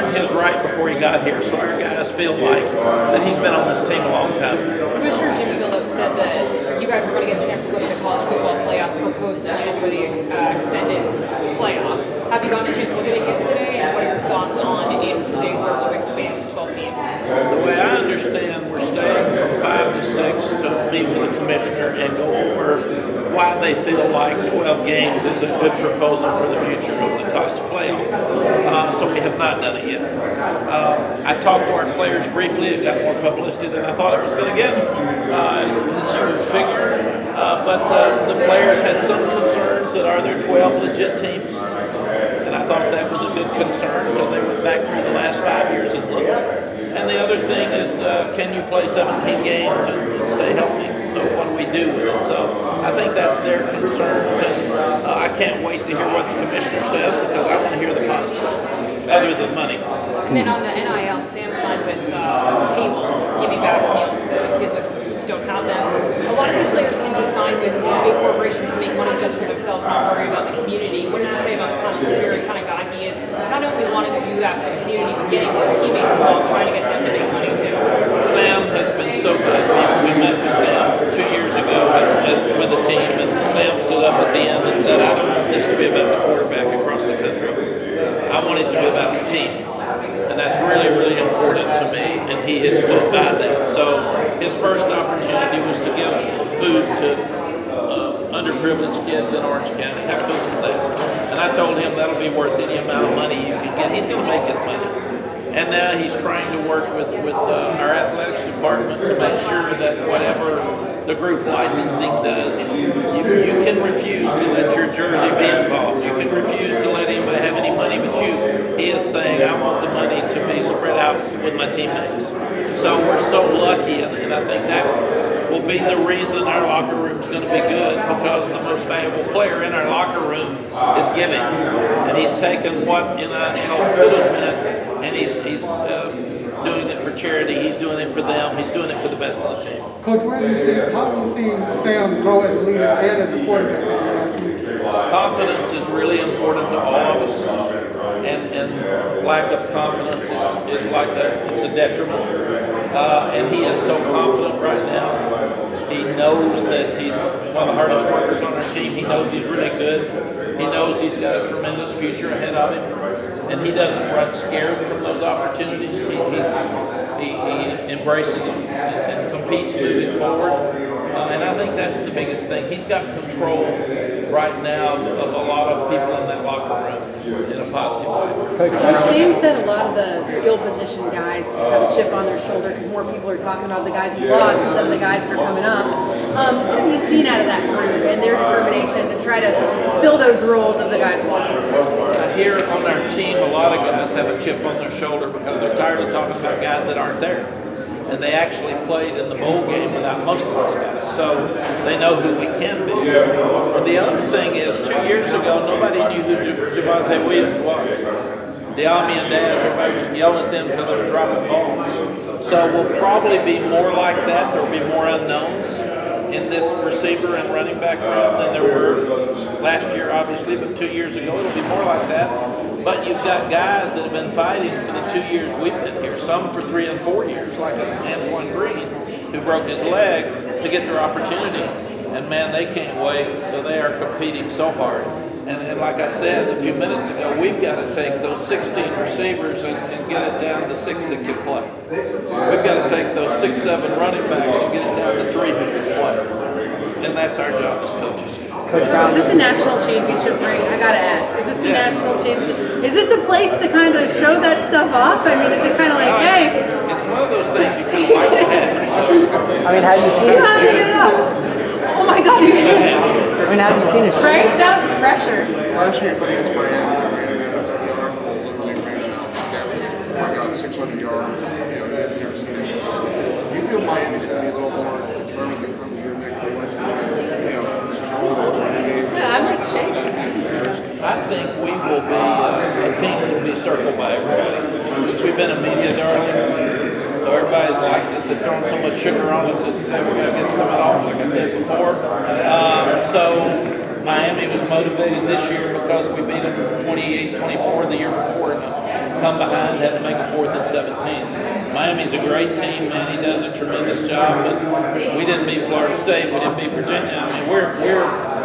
earned his right before he got here, so our guys feel like that he's been on this team a long time. Commissioner Jim Phillips said that you guys are going to get a chance to go to the college football playoff proposed plan for the extended playoff. Have you gotten a chance to look at it yet today, and what are your thoughts on if they were to expand to 12 teams? The way I understand, we're staying from 5 to 6 to meet with the commissioner and go over why they feel like 12 games is a good proposal for the future of the college playoff. So we have not done it yet. I talked to our players briefly. It got more publicity than I thought it was going to get, as you would figure. But the players had some concerns that are there 12 legit teams. And I thought that was a good concern because they went back through the last 5 years and looked. And the other thing is, can you play 17 games and stay healthy? So what do we do with it? So I think that's their concerns, and I can't wait to hear what the commissioner says because I want to hear the positives, other than money. And then on the NIL, Sam signed with Table, giving back meals to kids who don't have them. A lot of these players seem to sign with big corporations to make money just for themselves, not worry about the community. What does it say about the kind of leader and kind of guy he is? Not only wanting to do that for the community, but getting his teammates involved, trying to get them to make money too. Sam has been so good. We met with Sam 2 years ago as with a team, and Sam stood up at the end and said, I don't want this to be about the quarterback across the country. I want it to be about the team. And that's really, really important to me, and he has stood by that. So his first opportunity was to give food to underprivileged kids in Orange County. How cool is that? And I told him that'll be worth any amount of money you can get. He's going to make his money. And now he's trying to work with our athletics department to make sure that whatever the group licensing does, you can refuse to let your jersey be involved. You can refuse to let anybody have any money but you. He is saying, I want the money to be spread out with my teammates. So we're so lucky, and I think that will be the reason our locker room is going to be good, because the most valuable player in our locker room is giving. And he's taken what could have been, and he's doing it for charity. He's doing it for them. He's doing it for the best of the team. Coach, how do you see Sam grow as a leader and as a quarterback? Confidence is really important to all of us, and lack of confidence is like it's a detriment. And he is so confident right now. He knows that he's one of the hardest workers on our team. He knows he's really good. He knows he's got a tremendous future ahead of him, and he doesn't run scared from those opportunities. He embraces them and competes moving forward. And I think that's the biggest thing. He's got control right now of a lot of people in that locker room in a positive way. Sam said a lot of the skill position guys have a chip on their shoulder because more people are talking about the guys he lost instead of the guys that are coming up. What have you seen out of that group and their determination to try to fill those roles of the guys lost? Here on our team, a lot of guys have a chip on their shoulder because they're tired of talking about guys that aren't there. And they actually played in the bowl game without most of those guys. So they know who we can be. And the other thing is, 2 years ago, nobody knew who Javonte Williams was. The Ami and Daz, everybody was yelling at them because they were dropping balls. So we'll probably be more like that. There will be more unknowns in this receiver and running back room than there were last year, obviously, but 2 years ago it'll be more like that. But you've got guys that have been fighting for the 2 years we've been here, some for 3 and 4 years, like Antoine Green, who broke his leg to get their opportunity. And man, they can't wait, so they are competing so hard. And like I said a few minutes ago, we've got to take those 16 receivers and get it down to 6 that can play. We've got to take those 6, 7 running backs and get it down to 3 who can play. And that's our job as coaches. Coach, is this a national championship ring? I gotta ask. Is this the national championship? Is this a place to kind of show that stuff off? I mean, is it kind of like, hey? It's one of those things you kind of like to have. I mean, have you seen it? Oh my God! I mean, have you seen it? Right? That was pressure. Last year, playing against Miami, I got 600 yards. Never seen it. Do you feel Miami's going to be a little more determined to come to your neck of the West? Yeah, I'm like shaking. I think we will be a team that will be circled by everybody. We've been a media darling, so everybody's liked us. They've thrown so much sugar on us and said we're going to get some of it off, like I said before. So Miami was motivated this year because we beat them 28-24 the year before in a come behind, had to make a 4th and 17. Miami's a great team, man. He does a tremendous job, but we didn't beat Florida State. We didn't beat Virginia. I mean,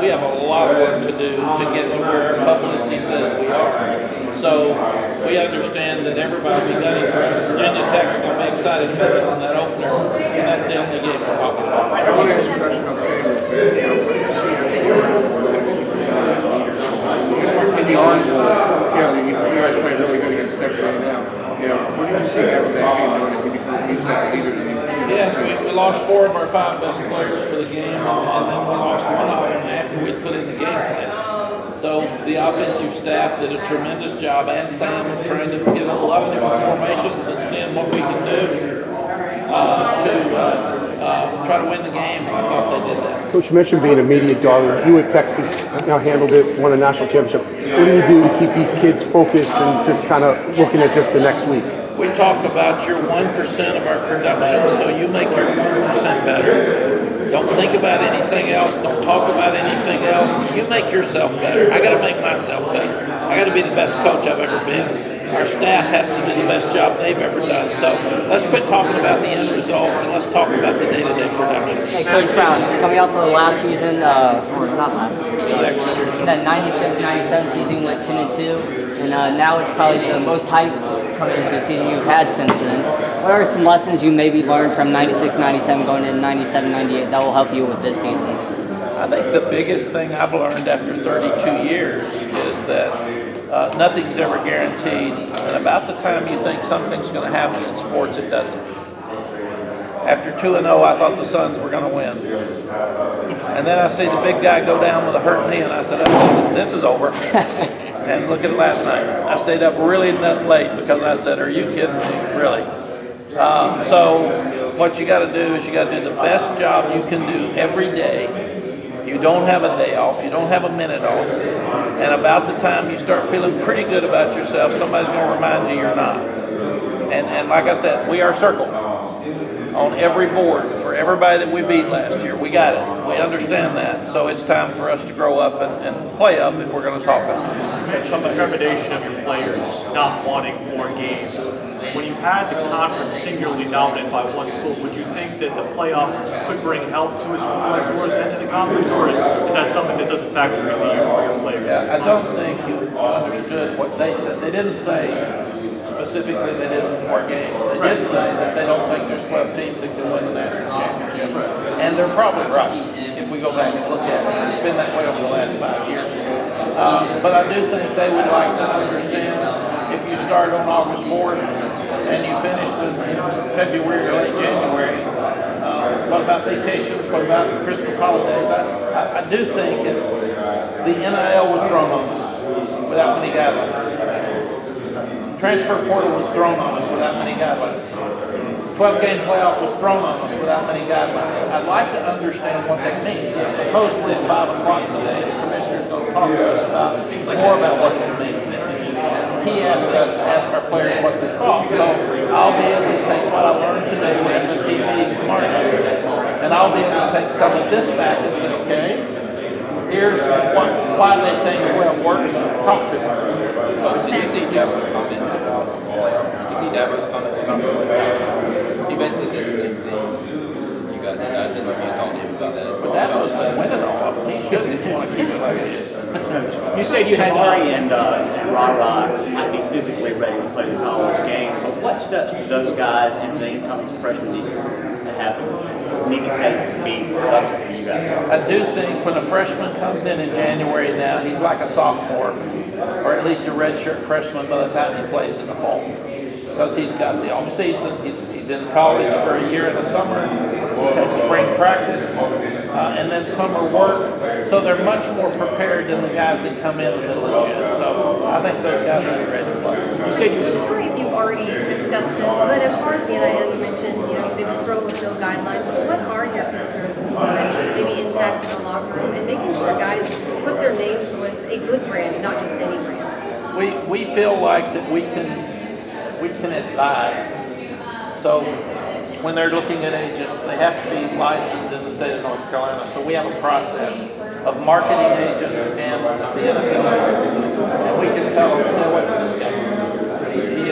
we have a lot of work to do to get to where our publicity says we are. So we understand that everybody will be gunning for us. Virginia Tech's going to be excited about us in that opener, and that's the only game we're talking about. I want to ask you a question about in the Orange Bowl, you guys play really good against Texas A&M. What do you see after that game when you become leaders in the Yes, we lost 4 of our 5 best players for the game, and then we lost 1 of them after we put in the game plan. So the offensive staff did a tremendous job, and Sam of trying to get a lot of different formations and seeing what we can do to try to win the game. I thought they did that. Coach, you mentioned being a media darling. You at Texas now handled it, won a national championship. What do you do to keep these kids focused and just kind of looking at just the next week? We talk about your 1% of our production, so you make your 1% better. Don't think about anything else. Don't talk about anything else. You make yourself better. I got to make myself better. I got to be the best coach I've ever been. Our staff has to do the best job they've ever done. So let's quit talking about the end results and let's talk about the day-to-day production. Hey, Coach Brown, coming off of the last season, or not last, that 96-97 season went 10-2, and now it's probably the most hype coming into a season you've had since then. What are some lessons you maybe learned from 96-97 going into 97-98 that will help you with this season? I think the biggest thing I've learned after 32 years is that nothing's ever guaranteed, and about the time you think something's going to happen in sports, it doesn't. After 2-0, I thought the Suns were going to win. And then I see the big guy go down with a hurt knee, and I said, oh, listen, this is over. And look at it last night. I stayed up really late because I said, are you kidding me? Really? So what you got to do is you got to do the best job you can do every day. You don't have a day off. You don't have a minute off. And about the time you start feeling pretty good about yourself, somebody's going to remind you you're not. And like I said, we are circled on every board for everybody that we beat last year. We got it. We understand that. So it's time for us to grow up and play up if we're going to talk about it. Some trepidation of your players not wanting more games. When you've had the conference singularly dominated by one school, would you think that the playoff could bring help to a school like yours and to the conference, or is that something that doesn't factor into your players? Yeah, I don't think you understood what they said. They didn't say specifically they didn't want more games. They did say that they don't think there's 12 teams that can win the national championship. And they're probably right if we go back and look at it. It's been that way over the last 5 years. But I do think they would like to understand if you start on August 4th and you finished in February or late January, what about vacations? What about the Christmas holidays? I do think that the NIL was thrown on us without many guidelines. Transfer portal was thrown on us without many guidelines. 12-game playoff was thrown on us without many guidelines. I'd like to understand what that means. Now, supposedly at 5 o'clock today, the commissioner's going to talk to us about more about what that means. He asked us to ask our players what they thought. So I'll be able to take what I learned today, we're having a team meeting tomorrow night, and I'll be able to take some of this back and say, okay, here's why they think 12 works. Talk to them. Did you see Dabo's comments about? He basically said the same thing. You guys had asked him if you talked to him about that. But Dabo's been winning all of them. He shouldn't want to keep it like it is. You said you had Murray and Ra might be physically ready to play the college game, but what steps do those guys and the incoming freshmen need to take to be productive for you guys? I do think when a freshman comes in January now, he's like a sophomore, or at least a redshirt freshman by the time he plays in the fall. Because he's got the off season, he's in college for a year in the summer, he's had spring practice, and then summer work. So they're much more prepared than the guys that come in the middle of June. So I think those guys will be ready to play. I'm sorry if you've already discussed this, but as far as the NIL, you mentioned, they were thrown with no guidelines. So what are your concerns as far as maybe impact in the locker room and making sure guys put their names with a good brand, not just any brand? We feel like that we can advise. So when they're looking at agents, they have to be licensed in the state of North Carolina. So we have a process of marketing agents and the NFL agents. And we can tell them, stay away from this guy. He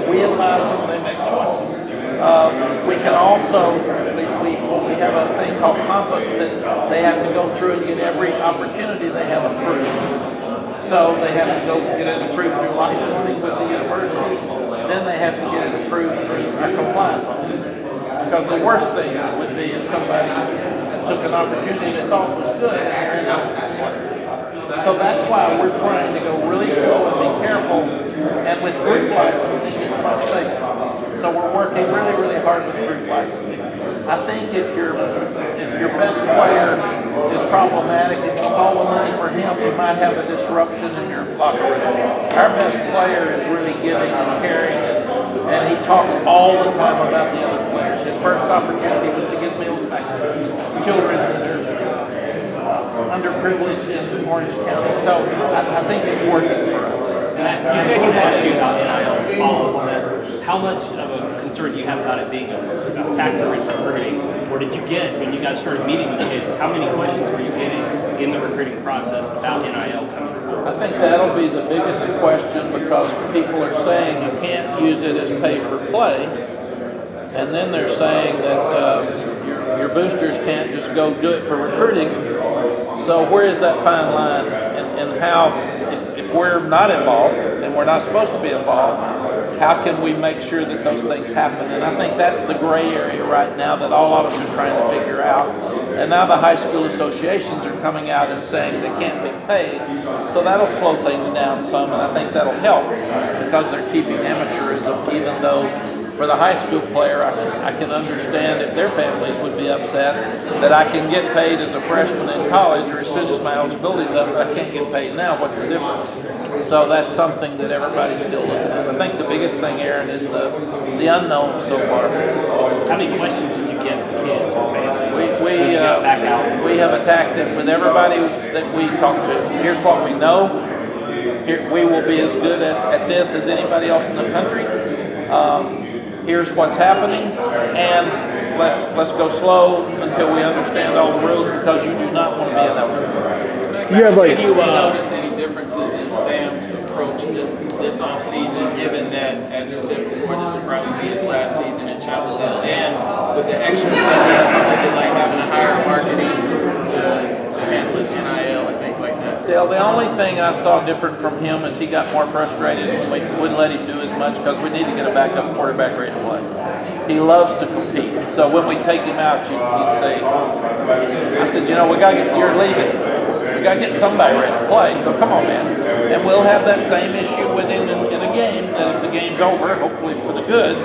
We advise them, they make choices. We can also, we have a thing called Compass that they have to go through and get every opportunity they have approved. So they have to go get it approved through licensing with the university. Then they have to get it approved through our compliance office. Because the worst thing would be if somebody took an opportunity they thought was good and eligible player. So that's why we're trying to go really slow and be careful. And with group licensing, it's much safer. So we're working really, really hard with group licensing. I think if your best player is problematic, if it's all the money for him, you might have a disruption in your locker room. Our best player is really giving and caring, and he talks all the time about the other players. His first opportunity was to give meals back to children that are underprivileged in Orange County. So I think it's working for us. You said you had to about NIL, follow up on that. How much of a concern do you have about it being a factor in recruiting? Or did you get, when you guys started meeting with kids, how many questions were you getting in the recruiting process about NIL coming? I think that'll be the biggest question because people are saying you can't use it as pay for play. And then they're saying that your boosters can't just go do it for recruiting. So where is that fine line? And how, if we're not involved and we're not supposed to be involved, how can we make sure that those things happen? And I think that's the gray area right now that all of us are trying to figure out. And now the high school associations are coming out and saying they can't be paid. So that'll slow things down some, and I think that'll help because they're keeping amateurism, even though for the high school player, I can understand if their families would be upset that I can get paid as a freshman in college, or as soon as my eligibility's up, I can't get paid now. What's the difference? So that's something that everybody's still looking at. I think the biggest thing, Aaron, is the unknown so far. How many questions did you get from kids or families? We have attacked it with everybody that we talk to. Here's what we know. We will be as good at this as anybody else in the country. Here's what's happening, and let's go slow until we understand all the rules because you do not want to be ineligible. Have you noticed any differences in Sam's approach this off season, given that, as you said before, this will probably be his last season in Chapel Hill, and with the extra things coming, like having a higher marketing to handle his NIL and things like that? So the only thing I saw different from him is he got more frustrated when we wouldn't let him do as much because we need to get a backup quarterback ready to play. He loves to compete. So when we take him out, you'd say, I said, you're leaving. We got to get somebody ready to play. So come on, man. And we'll have that same issue with him in a game, that if the game's over, hopefully for the good,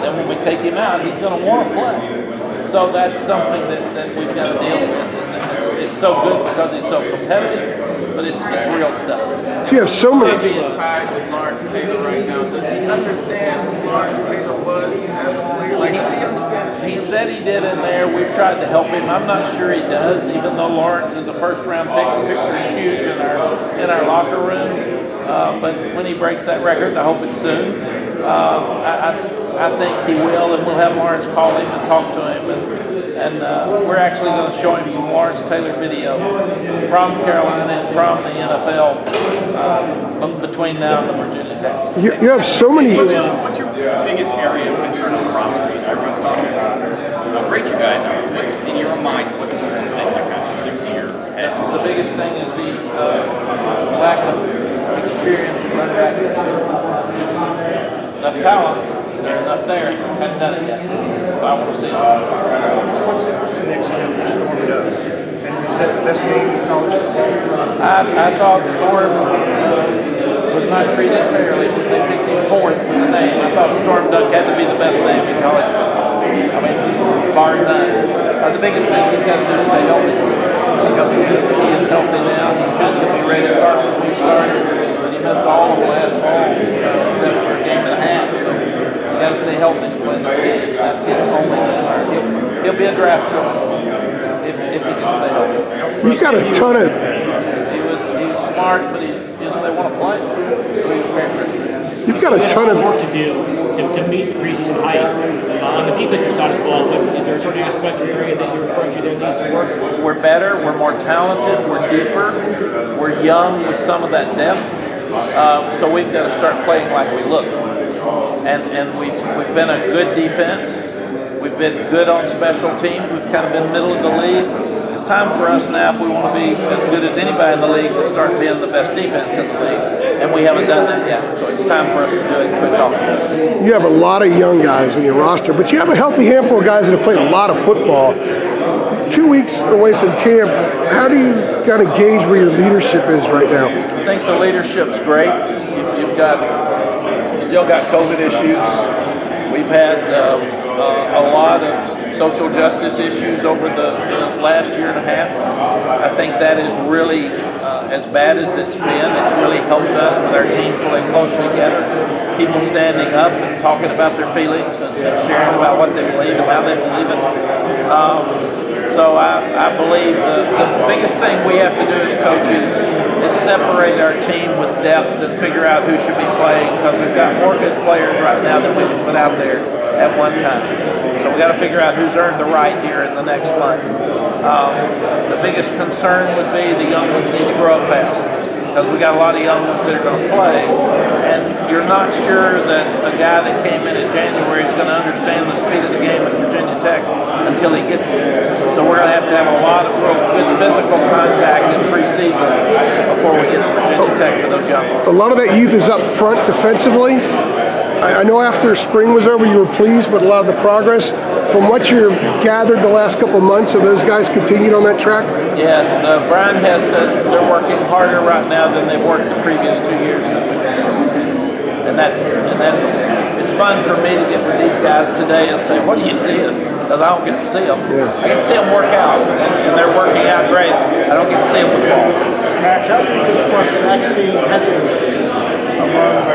then when we take him out, he's going to want to play. So that's something that we've got to deal with. And it's so good because he's so competitive, but it's real stuff. You have so many. Being tied with Lawrence Taylor right now, does he understand who Lawrence Taylor was as a player? Like, does he understand? He said he did in there. We've tried to help him. I'm not sure he does, even though Lawrence is a first-round pick. The picture is huge in our locker room. But when he breaks that record, I hope it's soon. I think he will, and we'll have Lawrence call him and talk to him. And we're actually going to show him some Lawrence Taylor video from Carolina and from the NFL between now and the Virginia Tech. You have so many. What's your biggest area of concern on crossing? Everyone's talking about how great you guys are. What's in your mind? What's the one thing that kind of sticks in your head? The biggest thing is the lack of experience in running back. Enough talent. There's enough there. Haven't done it yet. So I want to see it. What's the next step for Storm Duck? And is that the best game in college football? I thought Storm was not treated fairly. They picked him fourth with the name. I thought Storm Duck had to be the best name in college football. I mean, bar none. The biggest thing he's got to do is stay healthy. He is healthy now. He should be ready to start when we started. But he missed all of last fall, except for a game and a half. So you got to stay healthy to play this game. That's his only concern. He'll be a draft choice if he can stay healthy. You've got a ton of. He was smart, but they want to play. So he was very frustrated. You've got a ton of work to do to meet the preseason height. On the defensive side of the ball, is there a certain aspect of the area that you're referring to there needs to work? We're better. We're more talented. We're deeper. We're young with some of that depth. So we've got to start playing like we look. and we've been a good defense. We've been good on special teams. We've kind of been middle of the league. It's time for us now, if we want to be as good as anybody in the league, to start being the best defense in the league. And we haven't done that yet. So it's time for us to do it and quit talking about it. You have a lot of young guys in your roster, but you have a healthy handful of guys that have played a lot of football. 2 weeks away from camp, how do you kind of gauge where your leadership is right now? I think the leadership's great. You've still got COVID issues. We've had a lot of social justice issues over the last year and a half. I think that is really, as bad as it's been, it's really helped us with our team pulling closer together. People standing up and talking about their feelings and sharing about what they believe and how they believe it. So I believe the biggest thing we have to do as coaches is separate our team with depth and figure out who should be playing, because we've got more good players right now than we can put out there at one time. So we got to figure out who's earned the right here in the next month. The biggest concern would be the young ones need to grow up fast, because we got a lot of young ones that are going to play, and you're not sure that a guy that came in January is going to understand the speed of the game at Virginia Tech until he gets there. So we're going to have a lot of real good physical contact in preseason before we get to Virginia Tech for those young ones. A lot of that youth is up front defensively. I know after spring was over, you were pleased with a lot of the progress. From what you've gathered the last couple of months, have those guys continued on that track? Yes, Brian Hess says they're working harder right now than they've worked the previous 2 years that we've been here. And then it's fun for me to get with these guys today and say, what are you seeing? Because I don't get to see them. Yeah. I get to see them work out, and they're working out great. I don't get to see them with the ball. Mac, how do you confront vaccine hesitancy among